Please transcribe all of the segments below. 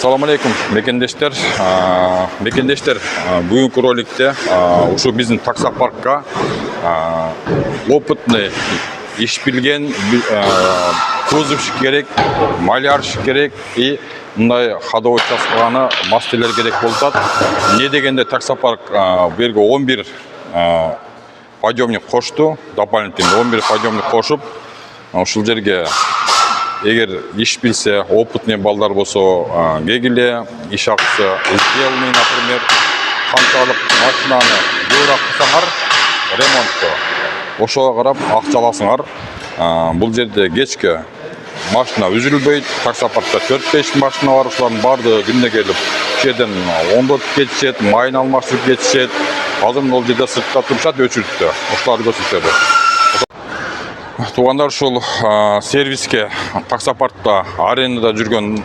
Assalamu alaikum, mekендештер. Бүгінгі роликте ушу биздин таксопаркка опытный, иш билген кузовщик керек, малярщик керек и мындай ходовой участканы мастерлер керек болот. Не дегенде таксопарк берге 11 подъемник кошту, дополнительный 11 подъемник кошуп, ушул жерге эгер иш билсе, опытный балдар болсо кегиле, иш акысы сделанный, например, канчалык машинаны буура кылсаңар ремонтту, ошого карап акча аласыңар. Бул жерде кечке машина үзүлбөйт, таксопаркта 4-5 машина бар, ушулардын баардыгы күндө келип, ушул жерден оңдотуп кетишет, майын алмаштырып кетишет. Азыр бул жерде сыртта турушат өчүрүктө, ошоларды көрсөтөдү. Тугандар, ушул сервиске таксопаркта арендада жүргөн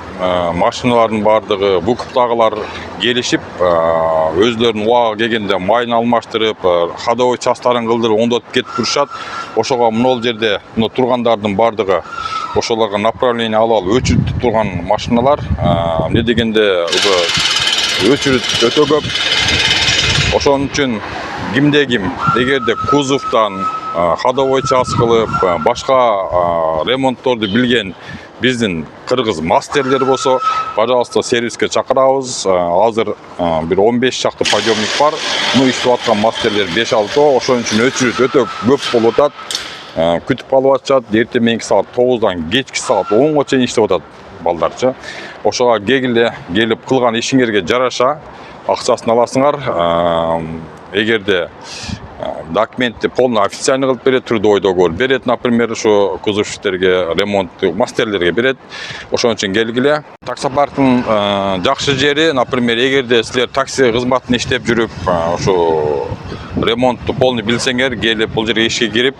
машиналардын баардыгы букуптагылар келишип, өзлөрүнүн убагы келгенде майын алмаштырып, ходовой частарын кылдырып оңдотуп кетип турушат. Ошого мына жерде тургандардын баардыгы ошолорго направление алып өчүрүп турган машиналар. Не дегенде өчүрүт өтө көп. Ошон үчүн кимде ким эгерде кузовтан ходовой часть кылып, башка ремонтторду билген биздин кыргыз мастерлер болсо, пожалуйста, сервиске чакырабыз. Азыр бир 15 чакты подъемник бар. Иштеп аткан мастерлер 5-6. Ошон үчүн өчүрүт өтө көп болуп атат. Күтүп алып атышат. Эртең мененки саат 9-дан кечки саат 10-га чейин иштеп атат балдарчы. Ошого кегиле, келип кылган ишиңерге жараша акчасын аласыңар. Эгерде документти полный официально кылып берет, трудовой договор берет, например, ошо кузовщиктерге, ремонт мастерлерге берет. Ошон үчүн келгиле. Таксопарктын жакшы жери, например, эгерде силер такси кызматын иштеп жүрүп, ошо ремонтту полный билсеңер, келип бул жерге ишке кирип,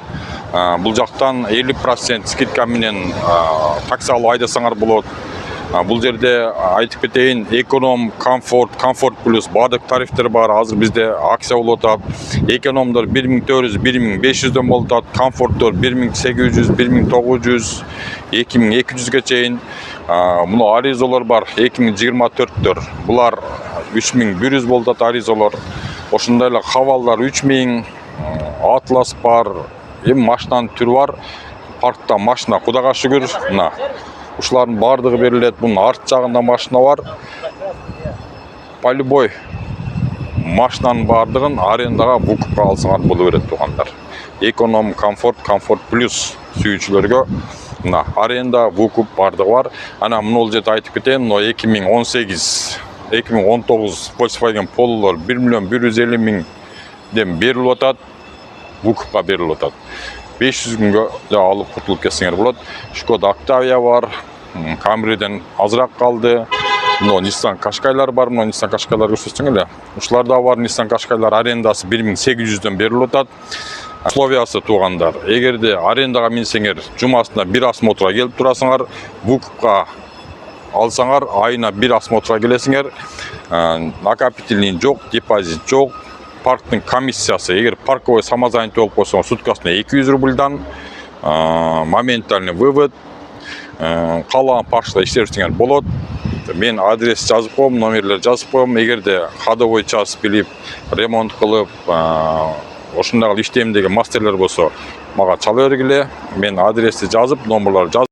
бул жактан 50% скидка менен такси алып айдасаңар болот. Бул жерде айтып кетейин, эконом, комфорт плюс баардык тарифтер бар. Азыр бизде акция болуп атат. Экономдор 1400, 1500дөн болуп атат. Комфорттор 1800, 1900, 2200ге чейин. Муну аризолор бар, 2024-төр. Булар 3100 болуп атат аризолор. Ошондой эле хавалдар 3000, Атлас бар. Эми машинанын түрү бар. Паркта машина Кудайга шүгүр. Мына ушулардын баардыгы берилет. Бунун арт жагында машина бар. Полюбой машинанын баардыгын арендага букупка алсаңар боло берет тугандар. Эконом, комфорт плюс сүйүүчүлөргө мына аренда букуп баардыгы бар. Ана мына жерде айтып кетейин, 2018, 2019 Volkswagen Polo'лор 1.150.000ден берилип атат. Букупка берилип атат. 500 күнгө алып куртулуп кетсеңер болот. Skoda Octavia бар, Camry'ден азыраак калды. Nissan Qashqai'лар бар, Nissan Qashqai'лар көрсөтсөңөр. Ушуларда бар Nissan Qashqai'лар арендасы 1800дөн берилип атат. Условиясы тугандар. Эгерде арендага минсеңер, жумасына бир осмотрга келип турасыңар, букупка алсаңар, айына бир осмотрга келесиңер. Накопительный жок, депозит жок. Парктын комиссиясы, эгер парковой самозанятый болуп койсоң, суткасына 200 рубльдан моментальный вывод, калаган паркта иштесеңер болот. Мен адрес жазып коем, номерлер жазып коем. Эгерде ходовой часть билип, ремонт кылып, ошондой иштейм деген мастерлер болсо, мага чала бергиле. Мен адрести жазып, номерлерди жазып